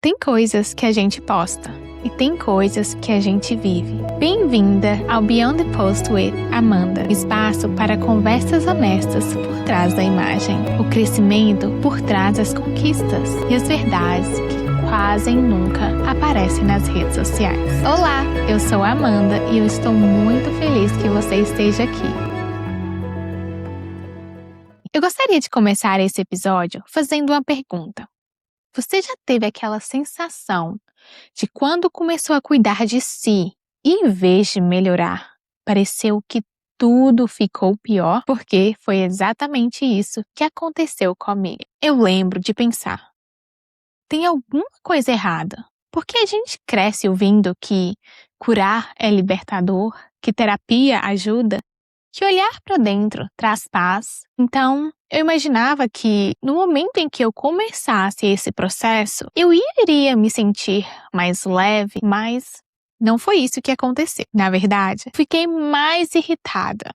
Tem coisas que a gente posta e tem coisas que a gente vive. Bem-vinda ao Beyond the Post with Amanda, espaço para conversas honestas por trás da imagem, o crescimento por trás das conquistas e as verdades que quase nunca aparecem nas redes sociais. Olá, eu sou a Amanda e eu estou muito feliz que você esteja aqui. Eu gostaria de começar esse episódio fazendo uma pergunta. Você já teve aquela sensação de quando começou a cuidar de si e em vez de melhorar, pareceu que tudo ficou pior? Porque foi exatamente isso que aconteceu comigo. Eu lembro de pensar, tem alguma coisa errada? Porque a gente cresce ouvindo que curar é libertador, que terapia ajuda, que olhar para dentro traz paz. Então, eu imaginava que no momento em que eu começasse esse processo, eu iria me sentir mais leve, mas não foi isso que aconteceu. Na verdade, fiquei mais irritada,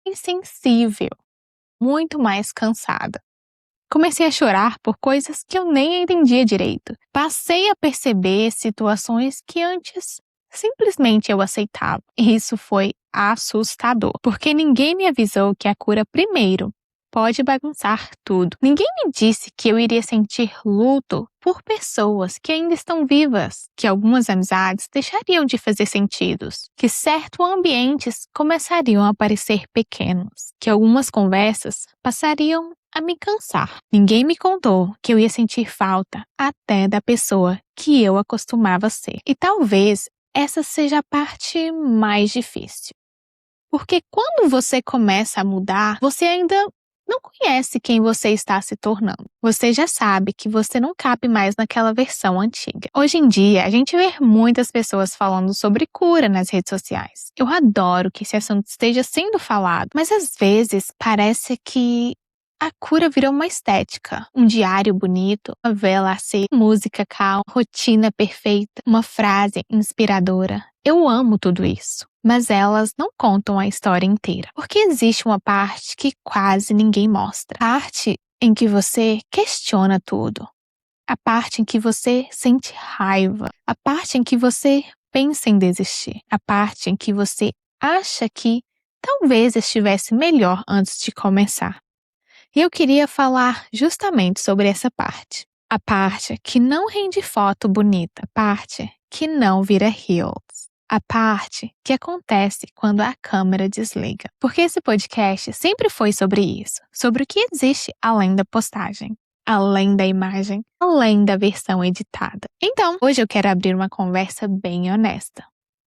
insensível, muito mais cansada. Comecei a chorar por coisas que eu nem entendia direito. Passei a perceber situações que antes simplesmente eu aceitava. E isso foi assustador, porque ninguém me avisou que a cura primeiro pode bagunçar tudo. Ninguém me disse que eu iria sentir luto por pessoas que ainda estão vivas, que algumas amizades deixariam de fazer sentido, que certos ambientes começariam a parecer pequenos, que algumas conversas passariam a me cansar. Ninguém me contou que eu ia sentir falta até da pessoa que eu acostumava ser. E talvez essa seja a parte mais difícil. Porque quando você começa a mudar, você ainda não conhece quem você está se tornando. Você já sabe que você não cabe mais naquela versão antiga. Hoje em dia, a gente vê muitas pessoas falando sobre cura nas redes sociais. Eu adoro que esse assunto esteja sendo falado, mas às vezes parece que a cura virou uma estética, um diário bonito, uma vela acesa, música calma, rotina perfeita, uma frase inspiradora. Eu amo tudo isso, mas elas não contam a história inteira, porque existe uma parte que quase ninguém mostra. A parte em que você questiona tudo, a parte em que você sente raiva, a parte em que você pensa em desistir, a parte em que você acha que talvez estivesse melhor antes de começar. E eu queria falar justamente sobre essa parte. A parte que não rende foto bonita, a parte que não vira reels, a parte que acontece quando a câmera desliga. Porque esse podcast sempre foi sobre isso, sobre o que existe além da postagem, além da imagem, além da versão editada. Então, hoje eu quero abrir uma conversa bem honesta.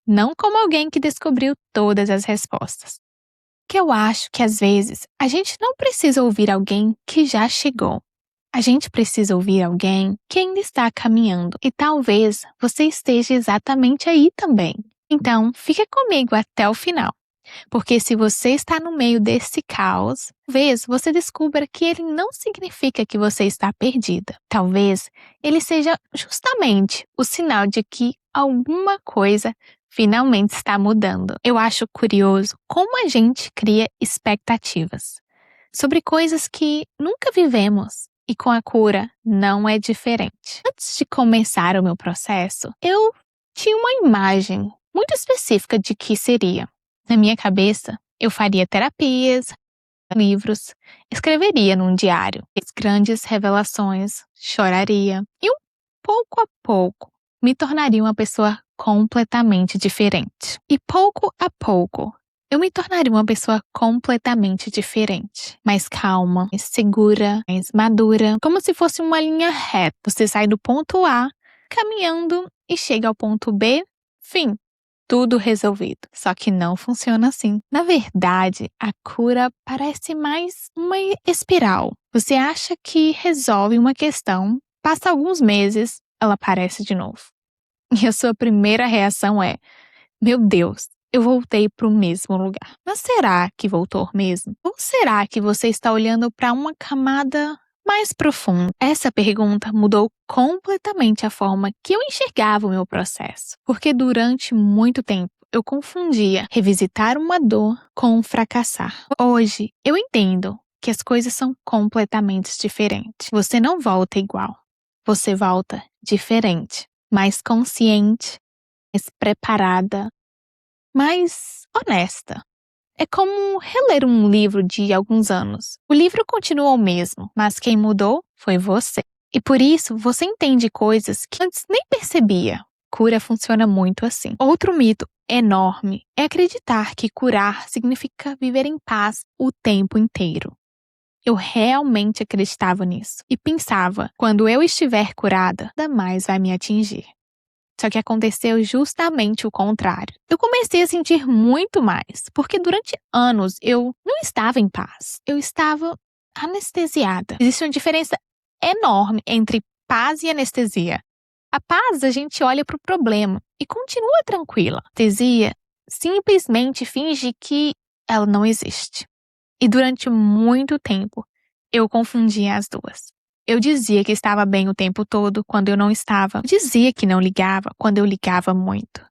Não como alguém que descobriu todas as respostas. Que eu acho que às vezes a gente não precisa ouvir alguém que já chegou. A gente precisa ouvir alguém que ainda está caminhando e talvez você esteja exatamente aí também. Então, fica comigo até o final, porque se você está no meio desse caos, talvez você descubra que ele não significa que você está perdida. Talvez ele seja justamente o sinal de que alguma coisa finalmente está mudando. Eu acho curioso como a gente cria expectativas sobre coisas que nunca vivemos e com a cura não é diferente. Antes de começar o meu processo, eu tinha uma imagem muito específica de que seria. Na minha cabeça, eu faria terapias, livros, escreveria num diário, grandes revelações, choraria e pouco a pouco me tornaria uma pessoa completamente diferente. E pouco a pouco, eu me tornaria uma pessoa completamente diferente. Mais calma, mais segura, mais madura. Como se fosse uma linha reta. Você sai do ponto A, caminhando e chega ao ponto B, fim. Tudo resolvido. Só que não funciona assim. Na verdade, a cura parece mais uma espiral. Você acha que resolve uma questão, passa alguns meses, ela aparece de novo. E a sua primeira reação é: meu Deus, eu voltei para o mesmo lugar. Mas será que voltou mesmo? Ou será que você está olhando para uma camada mais profunda? Essa pergunta mudou completamente a forma que eu enxergava o meu processo. Porque durante muito tempo eu confundia revisitar uma dor com fracassar. Hoje eu entendo que as coisas são completamente diferentes. Você não volta igual. você volta diferente, mais consciente, mais preparada, mais honesta. É como reler um livro de alguns anos. O livro continua o mesmo, mas quem mudou foi você. E por isso você entende coisas que antes nem percebia. Cura funciona muito assim. Outro mito enorme é acreditar que curar significa viver em paz o tempo inteiro. Eu realmente acreditava nisso e pensava, quando eu estiver curada, nada mais vai me atingir. Só que aconteceu justamente o contrário. Eu comecei a sentir muito mais, porque durante anos eu não estava em paz. Eu estava anestesiada. Existe uma diferença enorme entre paz e anestesia. A paz, a gente olha para o problema e continua tranquila. A anestesia simplesmente finge que ela não existe. E durante muito tempo, eu confundia as duas. Eu dizia que estava bem o tempo todo quando eu não estava. Eu dizia que não ligava quando eu ligava muito.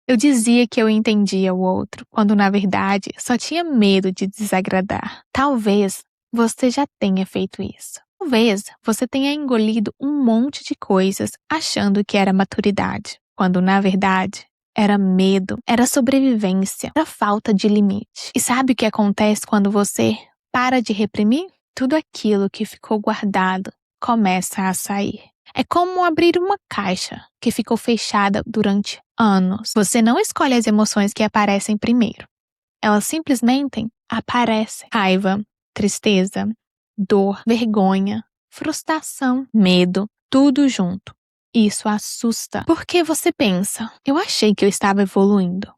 Eu dizia que eu entendia o outro, quando na verdade só tinha medo de desagradar. Talvez você já tenha feito isso. Talvez você tenha engolido um monte de coisas achando que era maturidade, quando na verdade era medo, era sobrevivência, era falta de limite. E sabe o que acontece quando você para de reprimir? Tudo aquilo que ficou guardado começa a sair. É como abrir uma caixa que ficou fechada durante anos. Você não escolhe as emoções que aparecem primeiro. Elas simplesmente aparecem. Raiva, tristeza, dor, vergonha, frustração, medo, tudo junto. Isso assusta. Porque você pensa, eu achei que eu estava evoluindo.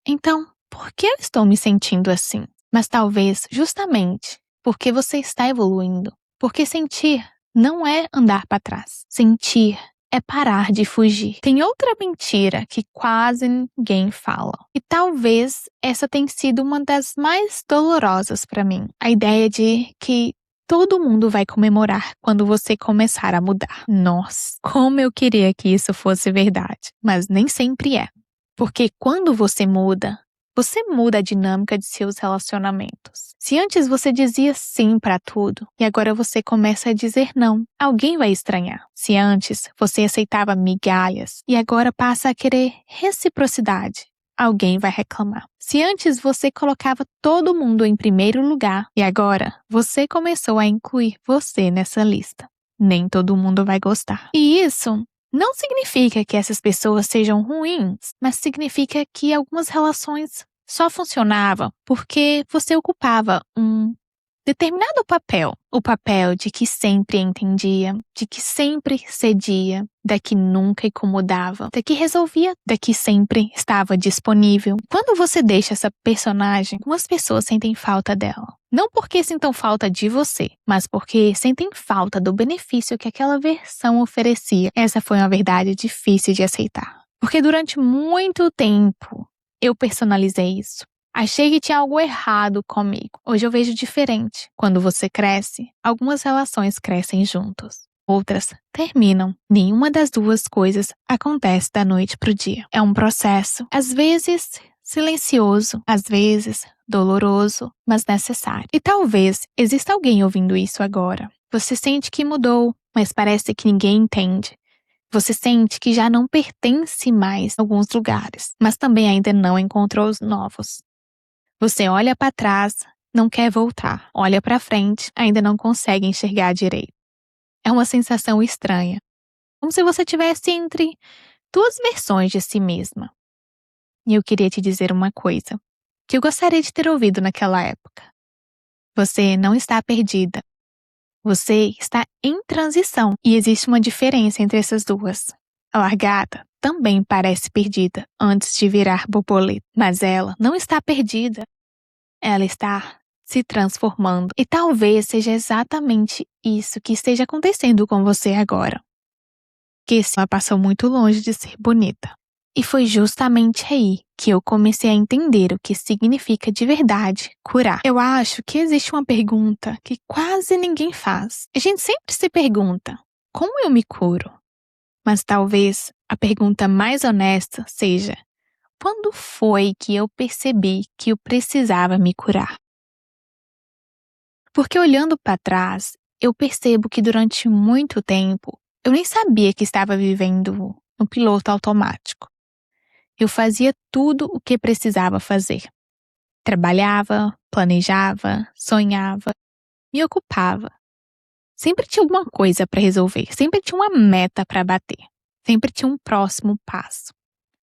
Então, por que eu estou me sentindo assim? Mas talvez justamente porque você está evoluindo. Porque sentir não é andar para trás. Sentir é parar de fugir. Tem outra mentira que quase ninguém fala. E talvez essa tenha sido uma das mais dolorosas para mim. A ideia de que todo mundo vai comemorar quando você começar a mudar. Nossa, como eu queria que isso fosse verdade. Mas nem sempre é. Porque quando você muda a dinâmica de seus relacionamentos. Se antes você dizia sim para tudo e agora você começa a dizer não, alguém vai estranhar. Se antes você aceitava migalhas e agora passa a querer reciprocidade, alguém vai reclamar. Se antes você colocava todo mundo em primeiro lugar e agora você começou a incluir você nessa lista, nem todo mundo vai gostar. E isso não significa que essas pessoas sejam ruins, mas significa que algumas relações só funcionavam porque você ocupava um determinado papel. O papel de que sempre entendia, de que sempre cedia, da que nunca incomodava, da que resolvia, da que sempre estava disponível. Quando você deixa essa personagem, algumas pessoas sentem falta dela. Não porque sintam falta de você, mas porque sentem falta do benefício que aquela versão oferecia. Essa foi uma verdade difícil de aceitar. Porque durante muito tempo, eu personalizei isso. Achei que tinha algo errado comigo. Hoje eu vejo diferente. Quando você cresce, algumas relações crescem juntos. Outras terminam. Nenhuma das duas coisas acontece da noite pro dia. É um processo, às vezes silencioso, às vezes doloroso, mas necessário. E talvez exista alguém ouvindo isso agora. Você sente que mudou, mas parece que ninguém entende. Você sente que já não pertence mais a alguns lugares, mas também ainda não encontrou os novos. Você olha para trás, não quer voltar. Olha para frente, ainda não consegue enxergar direito. É uma sensação estranha. Como se você estivesse entre duas versões de si mesma. E eu queria te dizer uma coisa, que eu gostaria de ter ouvido naquela época. Você não está perdida. Você está em transição. E existe uma diferença entre essas duas. A largata também parece perdida antes de virar borboleta. Mas ela não está perdida. Ela está se transformando. E talvez seja exatamente isso que esteja acontecendo com você agora. Que ela passou muito longe de ser bonita. E foi justamente aí que eu comecei a entender o que significa de verdade curar. Eu acho que existe uma pergunta que quase ninguém faz. A gente sempre se pergunta, como eu me curo? Mas talvez a pergunta mais honesta seja, quando foi que eu percebi que eu precisava me curar? Porque olhando para trás, eu percebo que durante muito tempo Eu nem sabia que estava vivendo no piloto automático. Eu fazia tudo o que precisava fazer. Trabalhava, planejava, sonhava, me ocupava. Sempre tinha alguma coisa para resolver, sempre tinha uma meta para bater, sempre tinha um próximo passo.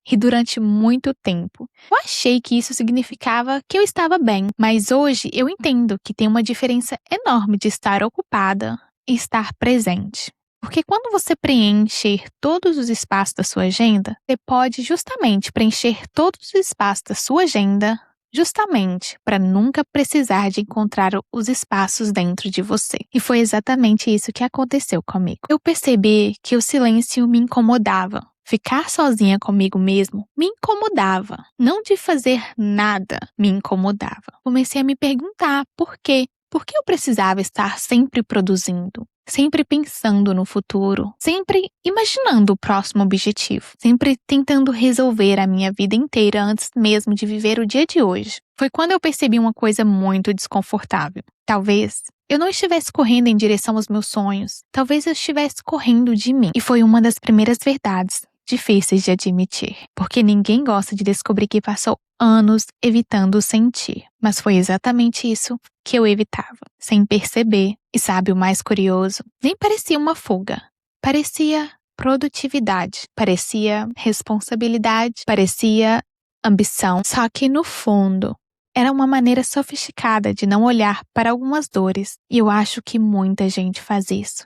E durante muito tempo, eu achei que isso significava que eu estava bem, mas hoje eu entendo que tem uma diferença enorme de estar ocupada e estar presente. Porque quando você preencher todos os espaços da sua agenda, você pode justamente preencher todos os espaços da sua agenda justamente para nunca precisar de encontrar os espaços dentro de você. E foi exatamente isso que aconteceu comigo. Eu percebi que o silêncio me incomodava. Ficar sozinha comigo mesmo me incomodava. Não de fazer nada me incomodava. Comecei a me perguntar por quê? Por que eu precisava estar sempre produzindo? Sempre pensando no futuro, sempre imaginando o próximo objetivo, sempre tentando resolver a minha vida inteira antes mesmo de viver o dia de hoje. Foi quando eu percebi uma coisa muito desconfortável. Talvez eu não estivesse correndo em direção aos meus sonhos, talvez eu estivesse correndo de mim. E foi uma das primeiras verdades difíceis de admitir, porque ninguém gosta de descobrir que passou anos evitando sentir. Mas foi exatamente isso que eu evitava, sem perceber. E sabe o mais curioso? Nem parecia uma fuga. Parecia produtividade, parecia responsabilidade, parecia ambição. Só que no fundo, era uma maneira sofisticada de não olhar para algumas dores. E eu acho que muita gente faz isso.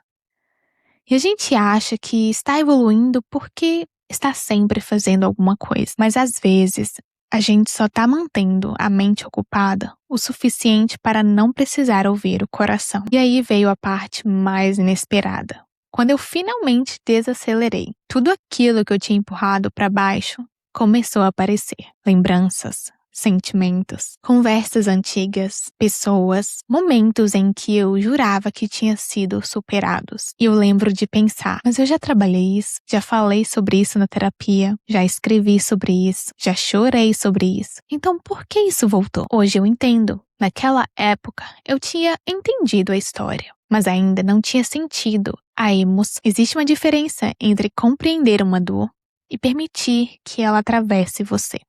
E a gente acha que está evoluindo porque está sempre fazendo alguma coisa. Mas às vezes, a gente só está mantendo a mente ocupada o suficiente para não precisar ouvir o coração. E aí veio a parte mais inesperada. Quando eu finalmente desacelerei, tudo aquilo que eu tinha empurrado para baixo começou a aparecer. Lembranças, sentimentos, conversas antigas, pessoas, momentos em que eu jurava que tinha sido superados. E eu lembro de pensar, mas eu já trabalhei isso, já falei sobre isso na terapia, já escrevi sobre isso, já chorei sobre isso. Então por que isso voltou? Hoje eu entendo. Naquela época, eu tinha entendido a história, mas ainda não tinha sentido a emoção. Existe uma diferença entre compreender uma dor e permitir que ela atravesse você.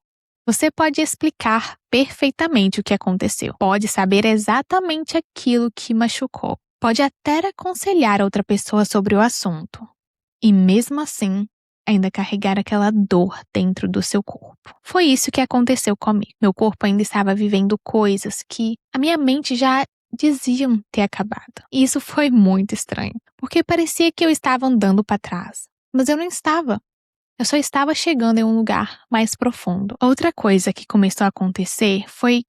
Você pode explicar perfeitamente o que aconteceu, pode saber exatamente aquilo que machucou, pode até aconselhar outra pessoa sobre o assunto, e mesmo assim, ainda carregar aquela dor dentro do seu corpo. Foi isso que aconteceu comigo. Meu corpo ainda estava vivendo coisas que a minha mente já diziam ter acabado. E isso foi muito estranho, porque parecia que eu estava andando para trás, mas eu não estava. Eu só estava chegando em um lugar mais profundo. Outra coisa que começou a acontecer foi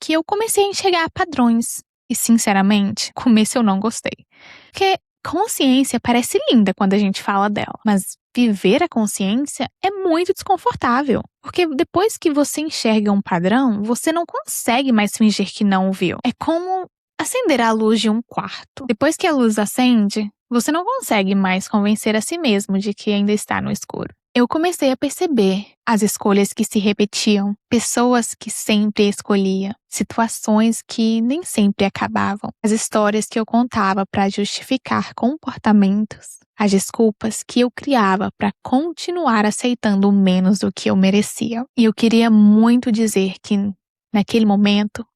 que eu comecei a enxergar padrões. E, sinceramente, no começo eu não gostei. Porque consciência parece linda quando a gente fala dela. Mas viver a consciência é muito desconfortável. Porque depois que você enxerga um padrão, você não consegue mais fingir que não o viu. É como acender a luz de um quarto. Depois que a luz acende, você não consegue mais convencer a si mesmo de que ainda está no escuro. Eu comecei a perceber as escolhas que se repetiam, pessoas que sempre escolhia, situações que nem sempre acabavam, as histórias que eu contava para justificar comportamentos, as desculpas que eu criava para continuar aceitando menos do que eu merecia. E eu queria muito dizer que, naquele momento,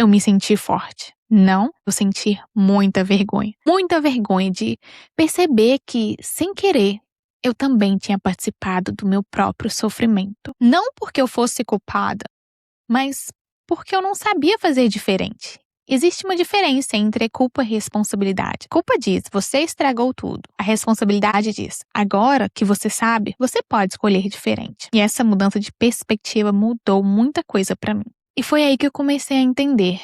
eu me senti forte. Não, eu senti muita vergonha de perceber que, sem querer, eu também tinha participado do meu próprio sofrimento. Não porque eu fosse culpada, mas porque eu não sabia fazer diferente. Existe uma diferença entre culpa e responsabilidade. Culpa diz, você estragou tudo. A responsabilidade diz, agora que você sabe, você pode escolher diferente. E essa mudança de perspectiva mudou muita coisa para mim. E foi aí que eu comecei a entender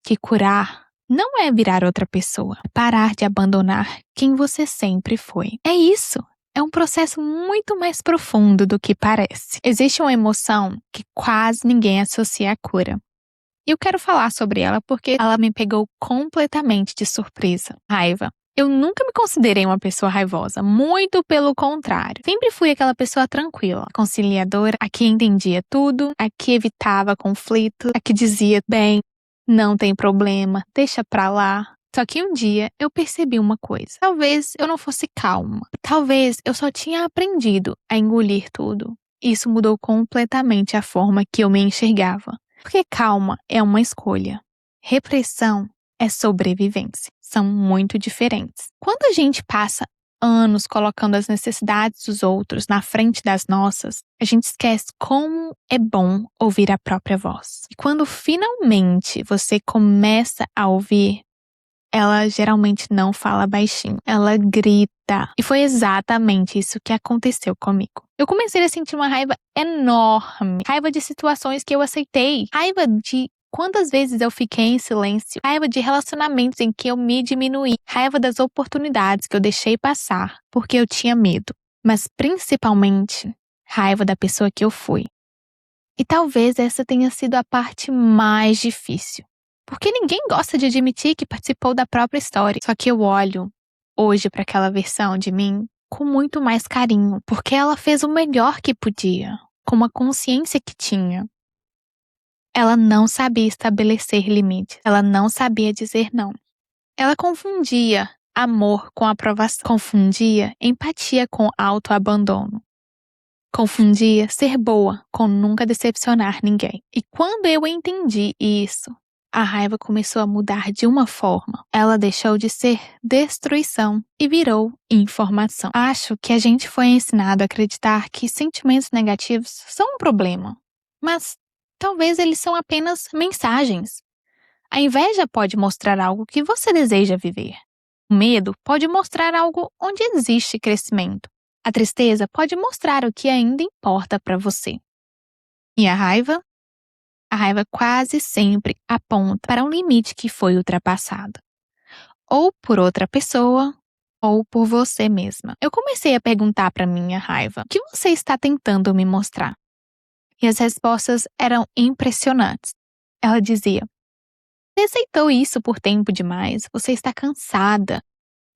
que curar não é virar outra pessoa, é parar de abandonar quem você sempre foi. É isso. É um processo muito mais profundo do que parece. Existe uma emoção que quase ninguém associa à cura. E eu quero falar sobre ela porque ela me pegou completamente de surpresa. Raiva. Eu nunca me considerei uma pessoa raivosa, muito pelo contrário. Sempre fui aquela pessoa tranquila, conciliadora, a que entendia tudo, a que evitava conflito, a que dizia, bem, não tem problema, deixa pra lá. Só que um dia eu percebi uma coisa. Talvez eu não fosse calma. Talvez eu só tinha aprendido a engolir tudo. Isso mudou completamente a forma que eu me enxergava. Porque calma é uma escolha. Repressão é sobrevivência. São muito diferentes. Quando a gente passa anos colocando as necessidades dos outros na frente das nossas, a gente esquece como é bom ouvir a própria voz. E quando finalmente você começa a ouvir, ela geralmente não fala baixinho, ela grita. E foi exatamente isso que aconteceu comigo. Eu comecei a sentir uma raiva enorme, raiva de situações que eu aceitei, raiva de quantas vezes eu fiquei em silêncio, raiva de relacionamentos em que eu me diminuí, raiva das oportunidades que eu deixei passar porque eu tinha medo, mas principalmente raiva da pessoa que eu fui. E talvez essa tenha sido a parte mais difícil. Porque ninguém gosta de admitir que participou da própria história. Só que eu olho hoje para aquela versão de mim com muito mais carinho, porque ela fez o melhor que podia, com a consciência que tinha. Ela não sabia estabelecer limites, ela não sabia dizer não. Ela confundia amor com aprovação, confundia empatia com autoabandono. Confundia ser boa com nunca decepcionar ninguém. E quando eu entendi isso, a raiva começou a mudar de uma forma. Ela deixou de ser destruição e virou informação. Acho que a gente foi ensinado a acreditar que sentimentos negativos são um problema. Mas talvez eles são apenas mensagens. A inveja pode mostrar algo que você deseja viver. O medo pode mostrar algo onde existe crescimento. A tristeza pode mostrar o que ainda importa para você. E a raiva? A raiva quase sempre aponta para um limite que foi ultrapassado. Ou por outra pessoa, ou por você mesma. Eu comecei a perguntar para minha raiva: o que você está tentando me mostrar? E as respostas eram impressionantes. Ela dizia: você aceitou isso por tempo demais, você está cansada,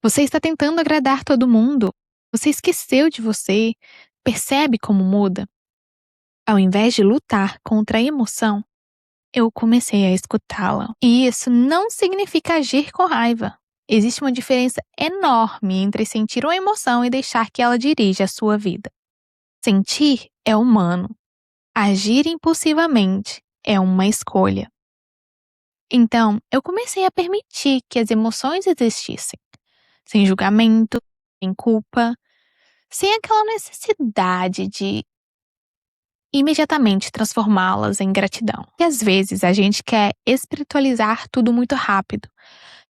você está tentando agradar todo mundo, você esqueceu de você, percebe como muda? Ao invés de lutar contra a emoção, eu comecei a escutá-la. E isso não significa agir com raiva. Existe uma diferença enorme entre sentir uma emoção e deixar que ela dirija a sua vida. Sentir é humano. Agir impulsivamente é uma escolha. Então, eu comecei a permitir que as emoções existissem, sem julgamento, sem culpa, sem aquela necessidade de imediatamente transformá-las em gratidão. E às vezes a gente quer espiritualizar tudo muito rápido,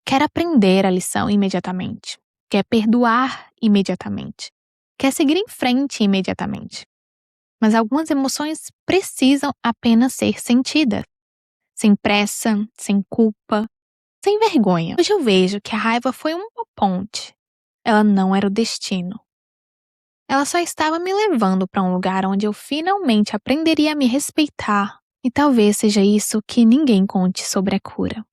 quer aprender a lição imediatamente, quer perdoar imediatamente, quer seguir em frente imediatamente. Mas algumas emoções precisam apenas ser sentidas, sem pressa, sem culpa, sem vergonha. Hoje eu vejo que a raiva foi uma ponte, ela não era o destino. Ela só estava me levando para um lugar onde eu finalmente aprenderia a me respeitar. E talvez seja isso que ninguém conte sobre a cura.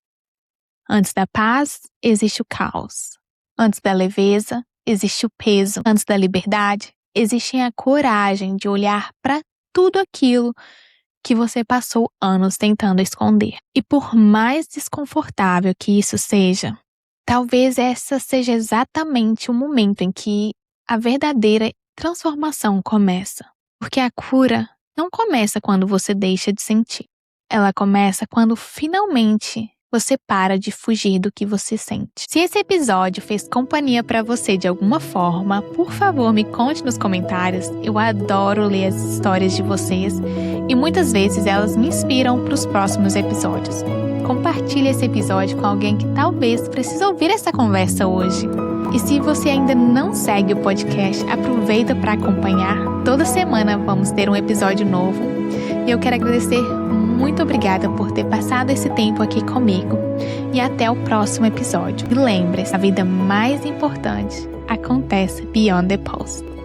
Antes da paz, existe o caos. Antes da leveza, existe o peso. Antes da liberdade, existe a coragem de olhar para tudo aquilo que você passou anos tentando esconder. E por mais desconfortável que isso seja, talvez essa seja exatamente o momento em que a verdadeira transformação começa. Porque a cura não começa quando você deixa de sentir. Ela começa quando finalmente você para de fugir do que você sente. Se esse episódio fez companhia para você de alguma forma, por favor, me conte nos comentários. Eu adoro ler as histórias de vocês e muitas vezes elas me inspiram para os próximos episódios. Compartilhe esse episódio com alguém que talvez precise ouvir essa conversa hoje. E se você ainda não segue o podcast, aproveita para acompanhar. Toda semana vamos ter um episódio novo. E eu quero agradecer, muito obrigada por ter passado esse tempo aqui comigo. E até o próximo episódio. E lembre-se, a vida mais importante acontece beyond the post.